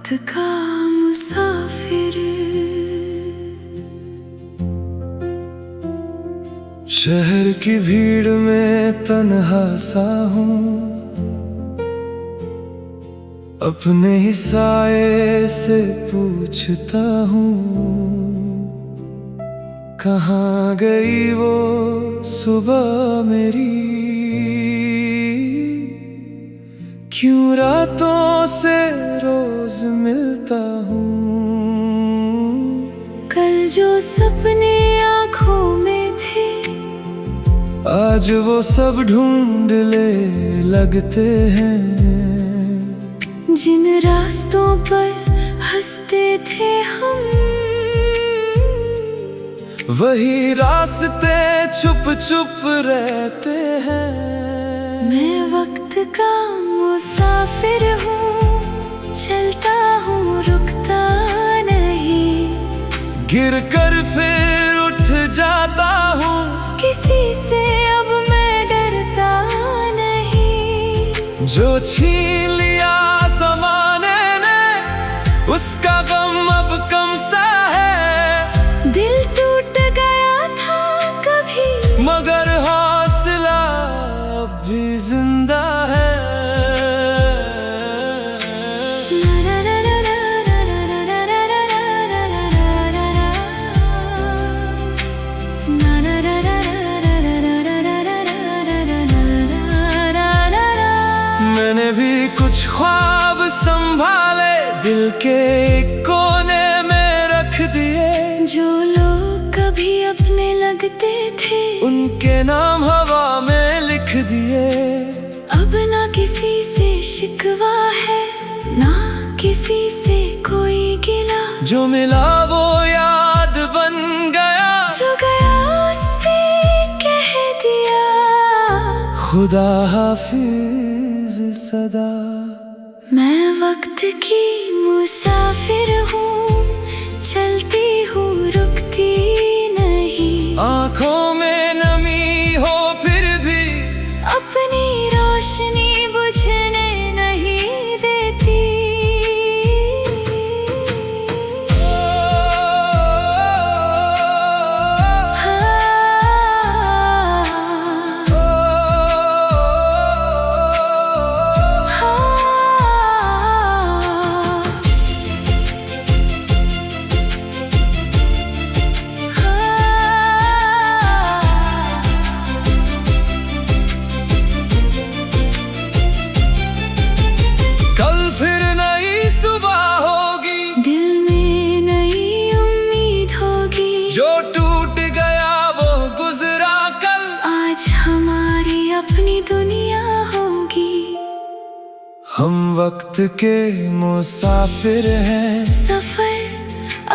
वक्त का मुसाफिर। शहर की भीड़ में तन्हा सा हूँ, अपने ही साये से पूछता हूँ, कहाँ गई वो सुबह मेरी। क्यों रातों से रोज मिलता हूँ, कल जो सपने आँखों में थे, आज वो सब ढूंढ ले लगते हैं। जिन रास्तों पर हंसते थे हम, वही रास्ते छुप छुप रहते हैं। मैं वक्त का मुसाफिर हूँ, चलता हूँ रुकता नहीं, गिर कर फिर उठ जाता हूँ, किसी से अब मैं डरता नहीं। जो छीन लिया ज़माने ने, उसका गम अब कम सा है। दिल टूट गया था कभी, मगर हौसला अब भी जिंदा है। मैंने भी कुछ ख्वाब संभाले, दिल के एक कोने में रख दिए। जो लोग कभी अपने लगते थे, उनके नाम हवा में लिख दिए। अब ना किसी से शिकवा है, ना किसी से कोई गिला। जो मिला वो याद बन गया, जो गया उससे कह दिया, खुदा हाफिज सदा। मैं वक्त की मुसाफिर हूँ, चलती हूँ रुकती नहीं। आँखों में नमी हो फिर भी, अपनी रोशनी बुझने नहीं देती। जो टूट गया वो गुजरा कल, आज हमारी अपनी दुनिया होगी। हम वक्त के मुसाफिर हैं, सफर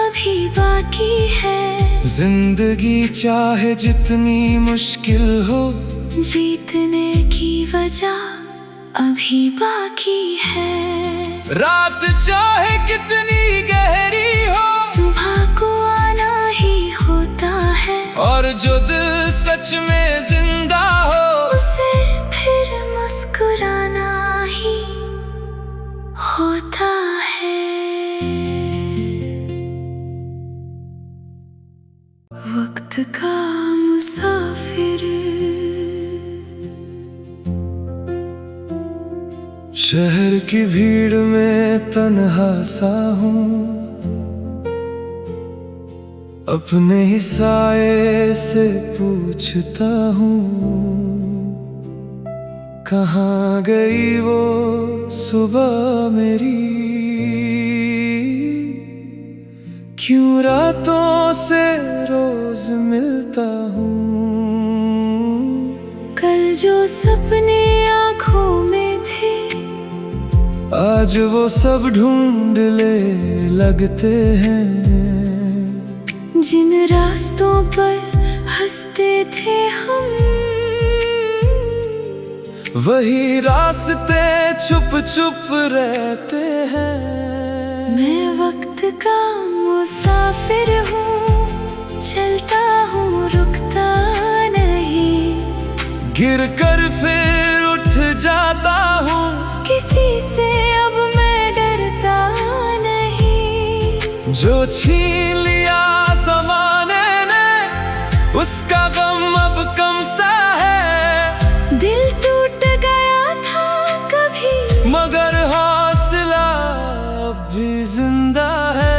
अभी बाकी है। जिंदगी चाहे जितनी मुश्किल हो, जीतने की वजह अभी बाकी है। रात चाहे कितनी गहरी हो, सुबह को आना ही होता है। और जो दिल सच में जिंदा हो, उसे फिर मुस्कुराना ही होता है। वक्त का मुसाफिर। शहर की भीड़ में तन्हा सा हूँ, अपने ही साये से पूछता हूँ, कहाँ गई वो सुबह मेरी। क्यों रातों से रोज मिलता हूँ, कल जो सपने आँखों में थे, आज वो सब ढूंढ ले लगते हैं। जिन रास्तों पर हंसते थे हम, वही रास्ते छुप छुप रहते हैं। मैं वक्त का मुसाफिर हूँ, चलता हूँ रुकता नहीं, गिर कर फिर उठ जाता हूँ, किसी से अब मैं डरता जो छीन लिया ज़माने ने, उसका गम अब कम सा है। दिल टूट गया था कभी, मगर हौसला अब भी जिंदा है।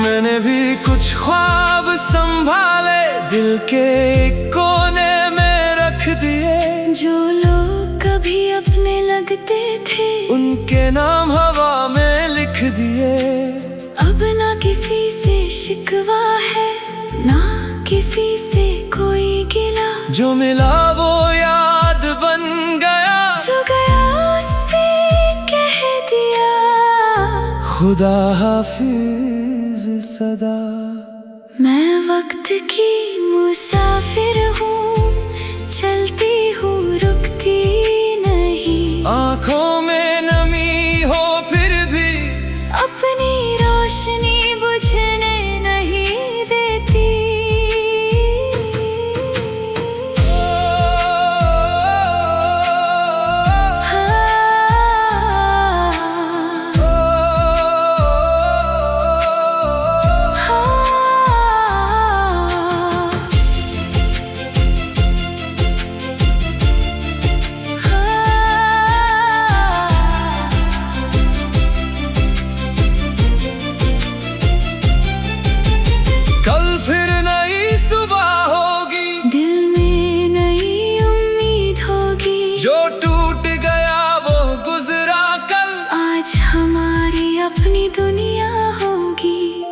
मैंने भी कुछ ख्वाब संभाले, दिल के एक कोने में रख दिए। जो लोग कभी अपने लगते थे, उनके नाम हवा में लिख दिए। अब ना किसी से शिकवा है, ना किसी से कोई गिला। जो मिला वो याद बन गया, जो गया उससे कह दिया खुदा हाफिज सदा। मैं वक्त की मुसाफिर हूँ, चलती हूँ रुकती नहीं। आँखों में नमी हो फिर भी, अपनी रोशनी बुझने नहीं देती। जो टूट गया वो गुजरा कल, आज हमारी अपनी दुनिया होगी।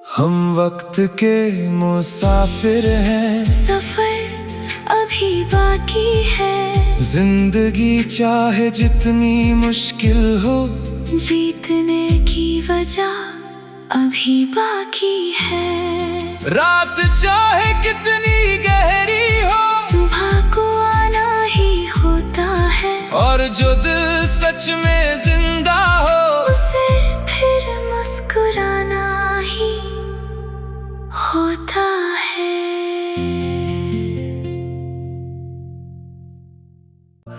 हम वक्त के मुसाफिर हैं, सफर अभी बाकी है। जिंदगी चाहे जितनी मुश्किल हो, जीतने की वजह अभी बाकी है। रात चाहे कितनी गहरी हो, सुबह को आना ही होता है। और जो दिल सच में जिंदा हो, उसे फिर मुस्कुराना ही होता है।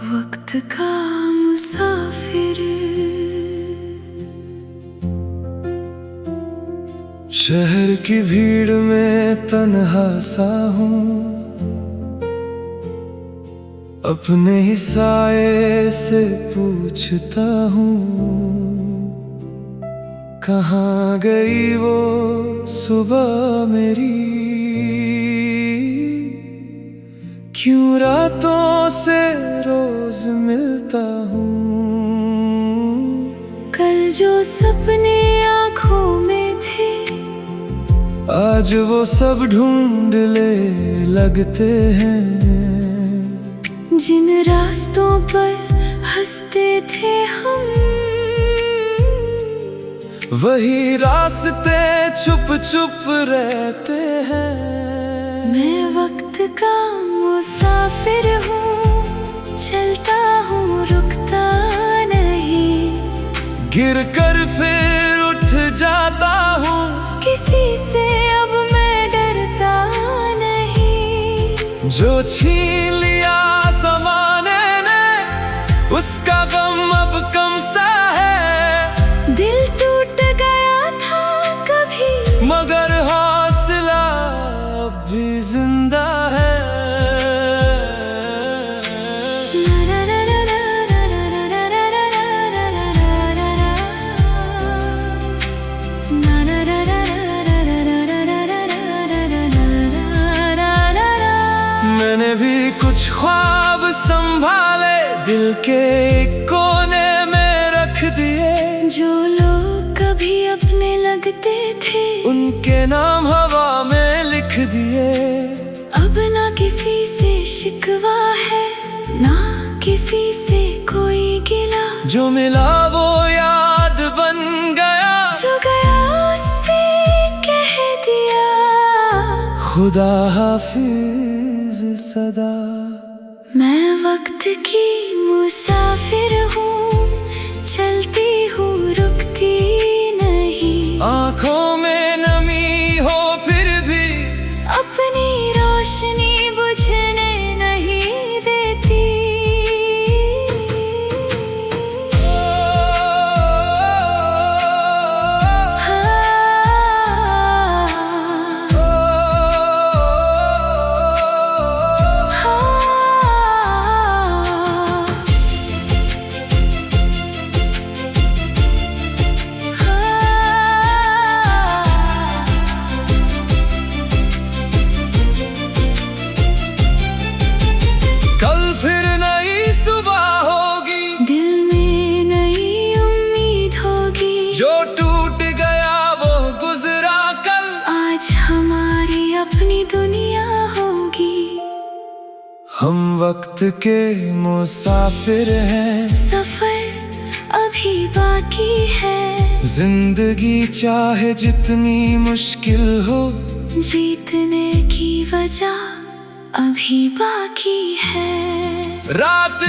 वक्त का मुसाफिर, शहर की भीड़ में तन्हा सा हूँ, अपने ही साये से पूछता हूँ, कहाँ गई वो सुबह मेरी। क्यों रातों से रोज मिलता हूँ, कल जो सपने आँखों में थे, आज वो सब ढूंढने लगते हैं। जिन रास्तों पर हंसते थे हम, वही रास्ते छुप छुप रहते हैं। मैं वक्त का मुसाफिर हूँ, चलता हूँ रुकता नहीं। गिर कर फिर उठ जाता हूँ, किसी से अब मैं डरता नहीं। जो छीन लिया ज़माने ने, उसका गम अब कम सा है। दिल टूट गया था कभी, मगर हौसला अब भी जिंदा है। मैंने भी कुछ ख्वाब संभाले, दिल के एक कोने में रख दिए। जो लोग कभी अपने लगते थे, उनके नाम हवा में लिख दिए। अब ना किसी से शिकवा है, ना किसी से कोई गिला। जो मिला वो याद बन गया, जो गया उससे कह दिया खुदा हाफिज सदा। मैं वक्त की मुसाफिर हूँ, चलती हूँ रुकती नहीं। आँखों में जो टूट गया वो गुजरा कल, आज हमारी अपनी दुनिया होगी। हम वक्त के मुसाफिर हैं, सफर अभी बाकी है। जिंदगी चाहे जितनी मुश्किल हो, जीतने की वजह अभी बाकी है। रात